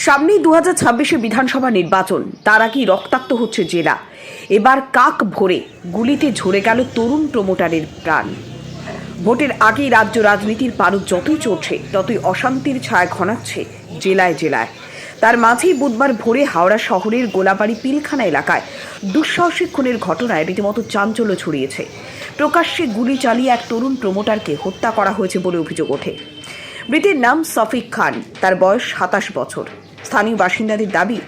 সামনেই 2026-এ বিধানসভা নির্বাচন, তার আগেই রক্তাক্ত হচ্ছে জেলা। এবার কাক ভরে গুলিতে ঝরে গেল তরুণ প্রমোটারের প্রাণ। ভোটের আগেই রাজ্য রাজনীতির পারদ যতই চড়ছে ততই অশান্তির ছায়া ঘনাচ্ছে জেলায় জেলায়। তার মাঝেই বুধবার ভোরে হাওড়া শহরের গোলাবাড়ি পিলখানা এলাকায় দুঃসাহসিক খুনের ঘটনায় রীতিমতো চাঞ্চল্য ছড়িয়েছে। প্রকাশ্যে গুলি চালিয়ে এক তরুণ প্রমোটারকে হত্যা করা হয়েছে বলে অভিযোগ ওঠে। মৃতের নাম সফিক খান, তার বয়স 27 বছর। স্থানীয় বাসিন্দাদের দাবি,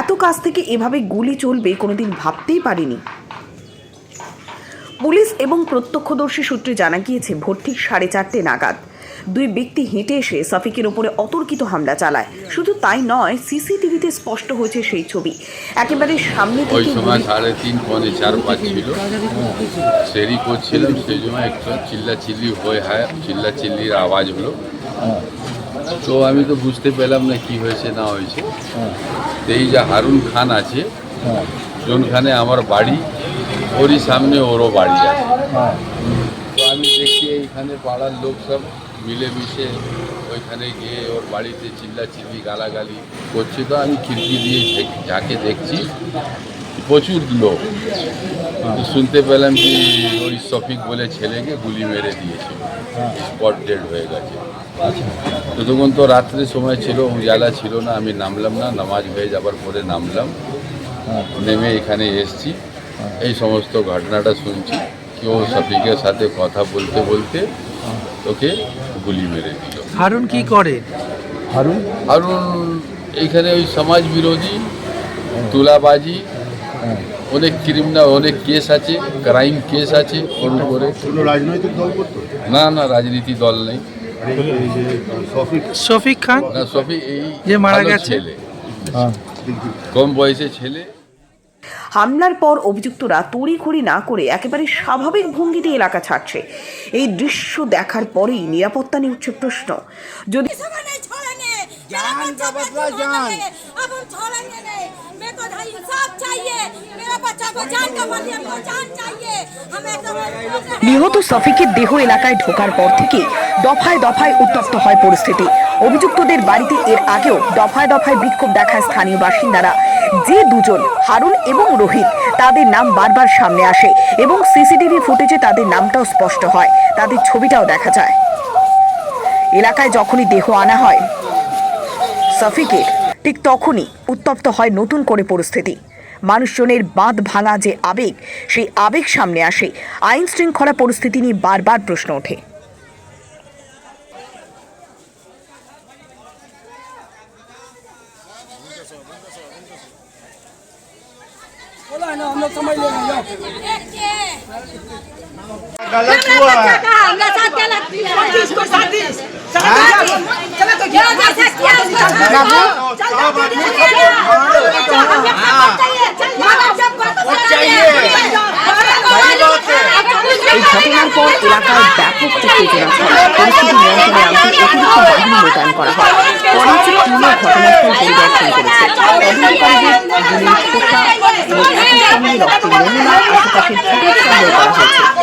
এত কাছ থেকে এভাবে গুলি চলবে কোনোদিন ভাবতেই পারিনি। পুলিশ এবং প্রত্যক্ষদর্শী সূত্রে জানা গিয়েছে, ভোর ঠিক 4:30 নাগাদ দুই ব্যক্তি হেঁটে এসে সফিকের ওপরে অতর্কিত হামলা চালায়। শুধু তাই নয়, সিসিটিভিতে স্পষ্ট হয়েছে সেই ছবি। একেবারে সামনে থেকে ওই সময় 3:30 পৌনে 4 বাজছিল, সেরি করছিলাম, সেই সময় একটু চিল্লাচিল্লি চিল্লাচিল্লির আওয়াজ হলো। তো আমি তো বুঝতে পেলাম না কি হয়েছে না হয়েছে। এই যে হারুন খান আছে, যোনখানে আমার বাড়ি, ওরই সামনে ওরও বাড়ি আছে। তো আমি দেখি এইখানে পাড়ার লোক সব মিলেমিশে ওইখানে গিয়ে ওর বাড়িতে চিল্লাচিল্লি গালাগালি করছে। তো আমি খিড়কি দিয়ে ঝাঁকে দেখছি প্রচুর লোক। শুনতে পেলাম কি ওই শফিক বলে ছেলেকে গুলি মেরে দিয়েছে, স্পট ডেড হয়ে গেছে। ততক্ষণ তো রাত্রের সময় ছিল, উজালা ছিল না। আমি নামলাম না, নামাজ হয়ে যাবার পরে নামলাম, নেমে এখানে এসছি। এই সমস্ত ঘটনাটা শুনছি কি ও শফিকের সাথে কথা বলতে বলতে ওকে গুলি মেরে দিল। হারুন কি করে? হারুন এইখানে ওই সমাজ বিরোধী, তুলাবাজি, অনেক ক্রিমিনাল, অনেক কেস আছে, ক্রাইম কেস আছে ওর উপরে। রাজনৈতিক দল করতো না, রাজনীতি দল নেই। শফিক খান না, শফিক এই যে মারা গেছে ছেলে, কম বয়সে ছেলে। হামলার পর অভিযুক্তরা তড়িঘড়ি না করে একেবারে স্বাভাবিক ভঙ্গিতে এলাকা ছাড়ছে। এই দৃশ্য দেখার পরেই নিরাপত্তা নিয়ে উঠছে প্রশ্ন। যদি নিহত সফিকের দেহ এলাকায় ঢোকার পর থেকে দফায় দফায় উত্তপ্ত হয় পরিস্থিতি। অভিযুক্তদের বাড়িতে এর আগেও দফায় দফায় বিক্ষোভ দেখায় স্থানীয় বাসিন্দারা। যে দুজন, হারুন এবং রোহিত, তাদের নাম বারবার সামনে আসে এবং সিসিটিভি ফুটেজে তাদের নামটাও স্পষ্ট হয়, তাদের ছবিটাও দেখা যায়। এলাকায় যখনই দেহ আনা হয় সফিকের, ঠিক তখনই উত্তপ্ত হয় নতুন করে পরিস্থিতি। মানুষজনের বাঁধ ভাঙা যে আবেগ, সেই আবেগ সামনে আসে। আইন শৃঙ্খলা পরিস্থিতি নিয়ে বারবার প্রশ্ন ওঠে। गलत हुआ है। এই ঘটনার পর এলাকায় ব্যাপক উত্তেজনা ছড়ায়। পরিস্থিতি নিয়ন্ত্রণে আনতে অতিরিক্ত বাহিনী মোতায়েন করা হয়। ফরেনসিক টিমও ঘটনাস্থল পরিদর্শন করেছে। তদন্তকারীদের গুলির খোসা এবং একই সঙ্গে রক্তের নমুনা, আশেপাশের ফুটেজ সংগ্রহ করা হয়েছে।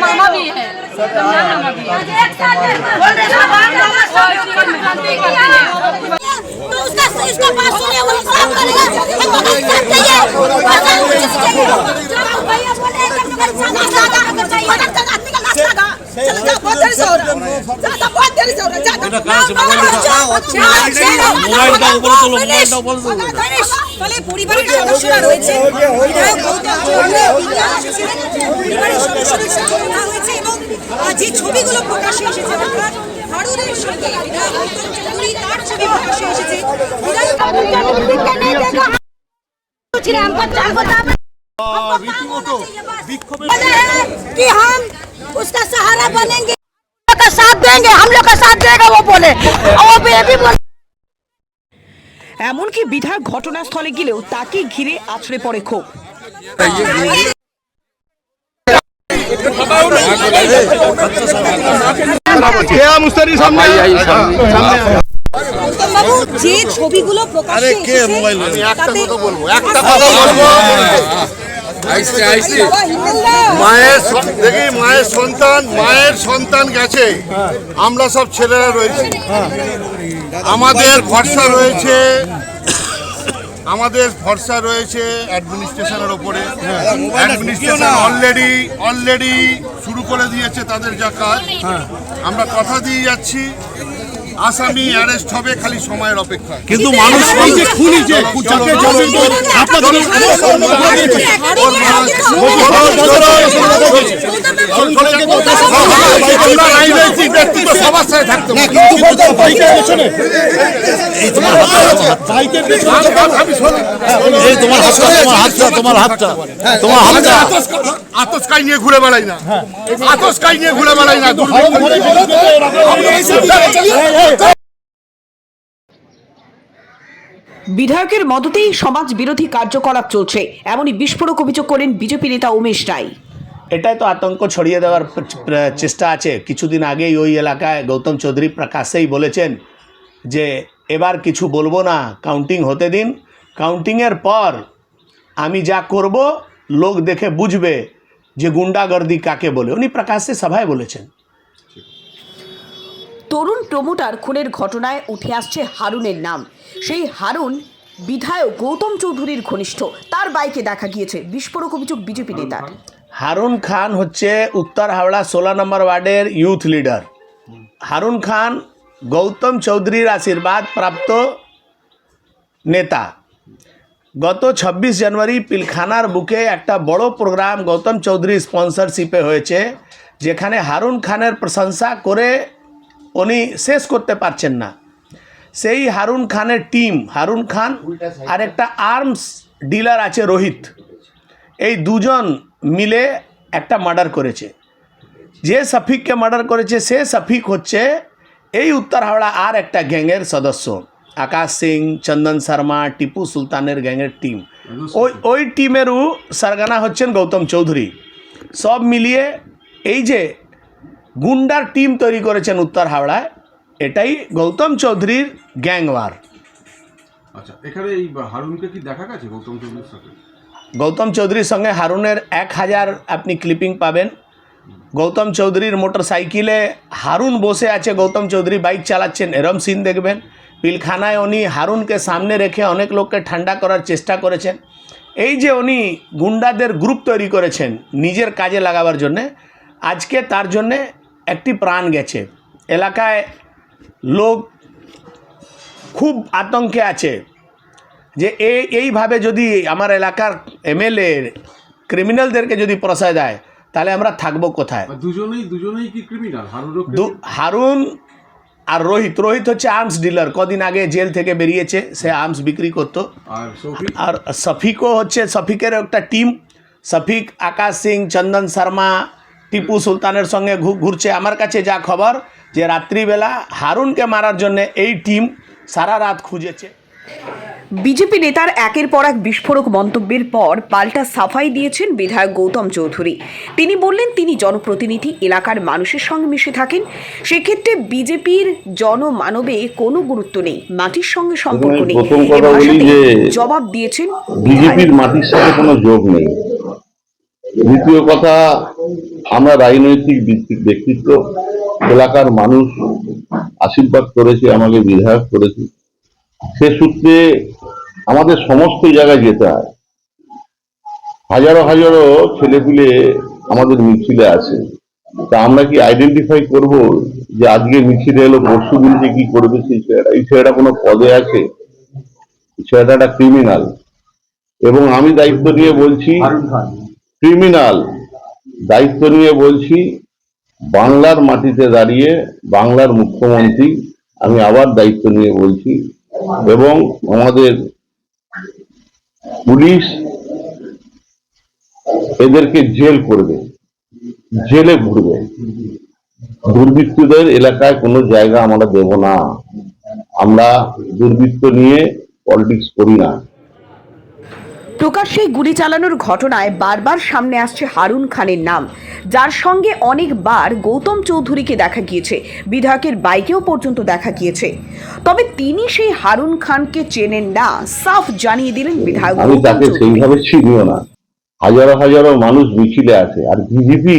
मामा भी है, तो उसका बात सुने, वो खराब करेगा। পরিবারের সদস্যরা রয়েছে, এবং যে ছবিগুলো প্রকাশ্যে এসেছে, হারুনের সঙ্গে তার ছবি প্রকাশ্যে এসেছে। कि हम उसका सहारा बनेंगे, का साथ देंगे, हम लोग का साथ देगा वो बोले, और बेबी बोले। এমনকি বিধায়ক ঘটনাস্থলে গেলেও তাকে ঘিরে আছড়ে পড়ে ক্ষোভ। मुस्तरी सामने যে ছবিগুলো প্রকাশ্যে এসেছে তাতে মায়ের সন্তান গেছে, আমরা সব ছেলেরা রয়েছি, আমাদের ভরসা রয়েছে অ্যাডমিনিস্ট্রেশনের ওপরে। অ্যাডমিনিস্ট্রেশন অলরেডি শুরু করে দিয়েছে তাদের যা কাজ। আমরা কথা দিয়ে যাচ্ছি, আসামি অ্যারেস্ট হবে, খালি সময়ের অপেক্ষা। কিন্তু মানুষ এই যে খুনি যে যাকে জামিন আপনাদের রাজনৈতিক ব্যক্তিত্ব সবার সাথে থাকতে হবে। আতসকাই নিয়ে ঘুরে বেড়াই না, বিধায়কের মদতেই সমাজ বিরোধী কার্যকলাপ চলছে, এমনই বিস্ফোরক অভিযোগ করেন বিজেপি নেতা উমেশ রায়। এটাই তো আতঙ্ক ছড়িয়ে দেওয়ার চেষ্টা আছে। কিছুদিন আগেই ওই এলাকায় গৌতম চৌধুরী প্রকাশ্যেই বলেছেন যে এবার কিছু বলবো না, কাউন্টিং হতে দিন, কাউন্টিংয়ের পর আমি যা করব লোক দেখে বুঝবে যে গুন্ডাগর্দি কাকে বলে। উনি প্রকাশ্যে সভায় বলেছেন। তরুণ প্রমোটার খুনের ঘটনায় উঠে আসছে হারুনের নাম। সেই হারুন বিধায়ক গৌতম চৌধুরীর ঘনিষ্ঠ, তার বাইকে দেখা গিয়েছে। বিস্ফোরক অভিযোগ বিজেপি নেতার। হারুন খান হচ্ছে উত্তর হাওড়া 16 নম্বর ওয়ার্ডের ইউথ লিডার। হারুন খান গৌতম চৌধুরীর আশীর্বাদ প্রাপ্ত নেতা। গত 26 জানুয়ারি পিলখানার বুকে একটা বড় প্রোগ্রাম গৌতম চৌধুরী স্পন্সরশিপে হয়েছে, যেখানে হারুন খানের প্রশংসা করে উনি শেষ করতে পারছেন না। সেই হারুন খানের টিম, হারুন খান আর একটা আর্মস ডিলার আছে রোহিত, এই দুজন মিলে একটা মার্ডার করেছে। যে শফিককে মার্ডার করেছে সে শফিক হচ্ছে এই উত্তর হাওড়া আর একটা গ্যাংয়ের সদস্য, আকাশ সিং, চন্দন শর্মা, টিপু সুলতানের গ্যাংয়ের টিম। ওই টিমেরও সরগনা হচ্ছেন গৌতম চৌধুরী। সব মিলিয়ে এই যে গুন্ডার টিম তৈরি করেছেন উত্তর হাওড়ায়, এটাই গৌতম চৌধুরীর গ্যাংওয়ার। আচ্ছা, এখানে এই হারুনকে কি দেখা গেছে গৌতম চৌধুরীর সাথে? গৌতম চৌধুরীর সঙ্গে হারুনের 1000 আপনি ক্লিপিং পাবেন। গৌতম চৌধুরীর মোটর সাইকেলে হারুন বসে আছে, গৌতম চৌধুরী বাইক চালাচ্ছেন, এরম সিন দেখবেন। পিলখানায় উনি হারুনকে সামনে রেখে অনেক লোককে ঠান্ডা করার চেষ্টা করেছেন। এই যে উনি গুন্ডাদের গ্রুপ তৈরি করেছেন নিজের কাজে লাগাবার জন্যে, আজকে তার জন্যে একটি প্রাণ গেছে। এলাকায় লোক খুব আতঙ্কে আছে যে এইভাবে যদি আমার এলাকার এমএলএ ক্রিমিনালদেরকে যদি প্রশ্রয় দেয় তাহলে আমরা থাকবো কোথায়। দুজনেই কি ক্রিমিনাল? হারুন আর রোহিত হচ্ছে আর্মস ডিলার, কদিন আগে জেল থেকে বেরিয়েছে, সে আর্মস বিক্রি করতো। আর শফিকও হচ্ছে, শফিকের একটা টিম, শফিক আকাশ সিং, চন্দন শর্মা, টিপু সুলতানের সঙ্গে ঘুরছে। আমার কাছে যা খবর যে রাত্রিবেলা হারুনকে মারার জন্য এই টিম সারা রাত খুঁজেছে। বিজেপি নেতার একের পর এক বিস্ফোরক মন্তব্যের পর পাল্টা সাফাই দিয়েছেন বিধায়ক গৌতম চৌধুরী। তিনি বললেন তিনি জনপ্রতিনিধি, এলাকার মানুষের সঙ্গে মিশে থাকেন, সেক্ষেত্রে বিজেপির জনমানবে কোনো গুরুত্ব নেই, মাটির সঙ্গে সম্পর্ক নেই। জবাব দিয়েছেন বিজেপির মাটির সাথে কোনো যোগ নেই। দ্বিতীয় কথা, আমরা রাজনৈতিক ব্যক্তিত্ব, এলাকার মানুষ আশীর্বাদ করেছে, আমাকে বিধায়ক করেছে, সে সূত্রে আমাদের সমস্ত জায়গায় যেতে হয়। হাজারো হাজারো ছেলেপুলে আমাদের মিছিলে আছে, তা আমরা কি আইডেন্টিফাই করব যে আজকে মিছিলে এলো, পরশু দিনকে কি করবে সেই ছেলেটা? এই ছেলেটা কোনো পদে আছে? ছেলেটা একটা ক্রিমিনাল। এবং আমি দায়িত্ব নিয়ে বলছি, ক্রিমিনাল দায়িত্ব নিয়ে বলছি, বাংলার মাটিতে দাঁড়িয়ে বাংলার মুখ্যমন্ত্রী, আমি আবার দায়িত্ব নিয়ে বলছি, এবং আমাদের পুলিশ এদেরকে জেল করবে, জেলে ঘুরবে। দুর্বৃত্তদের এলাকায় কোনো জায়গা আমরা দেব না। আমরা দুর্বৃত্ত নিয়ে পলিটিক্স করি না। প্রকাশ্যে গুলি চালানোর ঘটনায় বারবার সামনে আসছে হারুন খানের নাম, যার সঙ্গে অনেকবার গৌতম চৌধুরীকে দেখা গিয়েছে, বিধায়কের বাইকেও পর্যন্ত দেখা গিয়েছে। তবে তিনি সেই হারুন খানকে চেনেন না, সাফ জানিয়ে দিলেন বিধায়ক আমি গৌতম তাকে চৌধুরী। সেইভাবে চিনিও না। হাজারো হাজারো মানুষ মিছিলে আছে, আর বিজেপি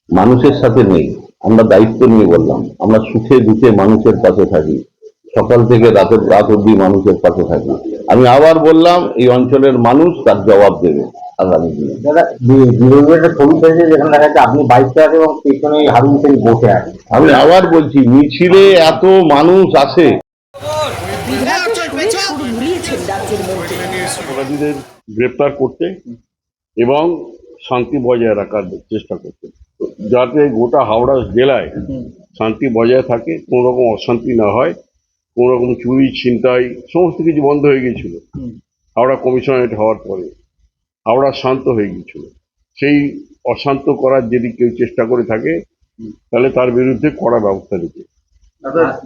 মানুষের সাথে নেই। আমরা দায়িত্ব নিয়ে বললাম, আমরা সুখে দুঃখে মানুষের পাশে থাকি, সকাল থেকে রাত অব্দি মানুষের পাশে থাকি। আমি আবার বললাম, এই অঞ্চলের মানুষ তার জবাব দেবে আগামী দিনে। দাদা বিরোধী একটা ছবি পেয়েছে যেখানে দেখা যাচ্ছে আপনি বাইকটা আছে এবং পেছনে হারুন সেন বসে আছে। আমি আবার বলছি, মিছিলে এত মানুষ আসে। বিধায়কের সুরে সুর মিলিয়েছেন রাজ্যের মন্ত্রী। অপরাধীদের গ্রেপ্তার করতে এবং শান্তি বজায় রাখার চেষ্টা করতে, যাতে গোটা হাওড়া জেলায় শান্তি বজায় থাকে, কোনো রকম অশান্তি না হয়, কোনো রকম চুরি ছিনতাই সমস্ত কিছু বন্ধ হয়ে গিয়েছিল হাওড়া কমিশনারেট হওয়ার পরে। হাওড়া শান্ত হয়ে গিয়েছিল। সেই অশান্ত করার যদি কেউ চেষ্টা করে থাকে তাহলে তার বিরুদ্ধে কড়া ব্যবস্থা নিতে।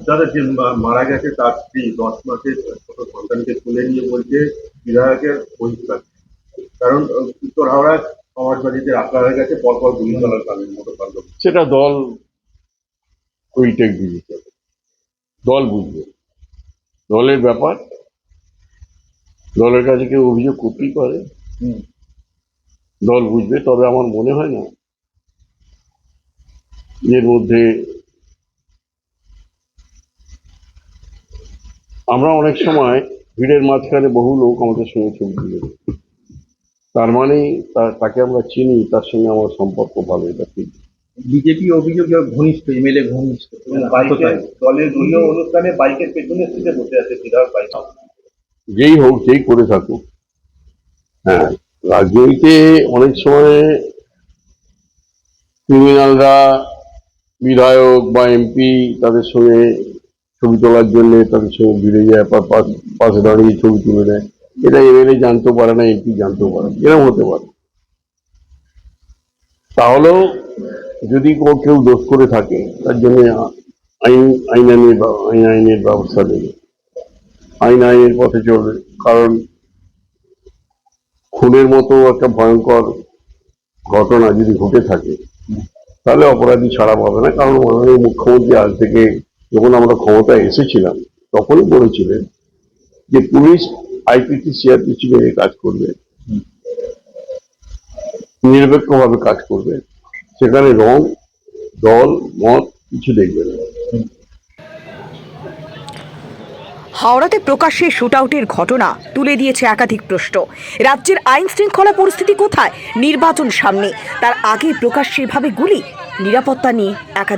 দাদা যে মারা গেছে তার স্ত্রী 10 মাসের ছোট সন্তানকে তুলে নিয়ে বলছে বিধায়কের বহিষ্কার, কারণ উত্তর হাওড়ায় সমাজবাদীদের আক্রা হয়ে গেছে পরপর গুলি চালার কারণে মতো কাণ্ড। সেটা দল উইল টেক ডিসিশন, দল বুঝবে, দলের ব্যাপার। দলের কাছে কেউ অভিযোগ করতেই পারে, দল বুঝবে। তবে আমার মনে হয় না এর মধ্যে আমরা অনেক সময় ভিড়ের মাঝখানে বহু লোক আমাদের সঙ্গে ছবি তুলে দেয়, তার মানে তাকে আমরা চিনি, তার সঙ্গে আমার সম্পর্ক ভালো, এটা ঠিক। বিজেপি অভিযোগ ঘনিষ্ঠ এমএলএ ঘনিষ্ঠ দলের দলীয় অনুষ্ঠানে বাইকের পেছনে সিটে বসে আছে বিধায়ক বাইক। যেই হোক, যেই করে থাকুক। হ্যাঁ, রাজনীতিতে অনেক সময় ক্রিমিনালরা বিধায়ক বা এমপি তাদের সঙ্গে ছবি তোলার জন্য তাদের সঙ্গে ভিড়ে যায়, পাশে দাঁড়িয়ে ছবি তুলে নেয়। এটা এমএলএ জানতেও পারে না, এমপি জানতেও পারে না, এরকম হতে পারে। তাহলেও যদি কেউ দোষ করে থাকে তার জন্য আইনের ব্যবস্থা নেবে, আইনের পথে চলবে। কারণ খুনের মতো একটা ভয়ঙ্কর ঘটনা যদি ঘটে থাকে তাহলে অপরাধী ছাড়া পাবে না। কারণ মাননীয় মুখ্যমন্ত্রী আজ থেকে, যখন আমরা ক্ষমতায় এসেছিলাম তখনই বলেছিলেন যে পুলিশ আইপিসি সিআরপিসি মেনে কাজ করবে, নিরপেক্ষভাবে কাজ করবে, সেখানে রং দল মত কিছু দেখবে না। হাওড়াতে প্রকাশ্যে শুটআউটের ঘটনা তুলে দিয়েছে একাধিক প্রশ্ন। রাজ্যের আইন শৃঙ্খলা পরিস্থিতি কোথায়? নির্বাচন সামনে, তার আগে প্রকাশ্যে এভাবে গুলি, নিরাপত্তা নিয়ে একাধিক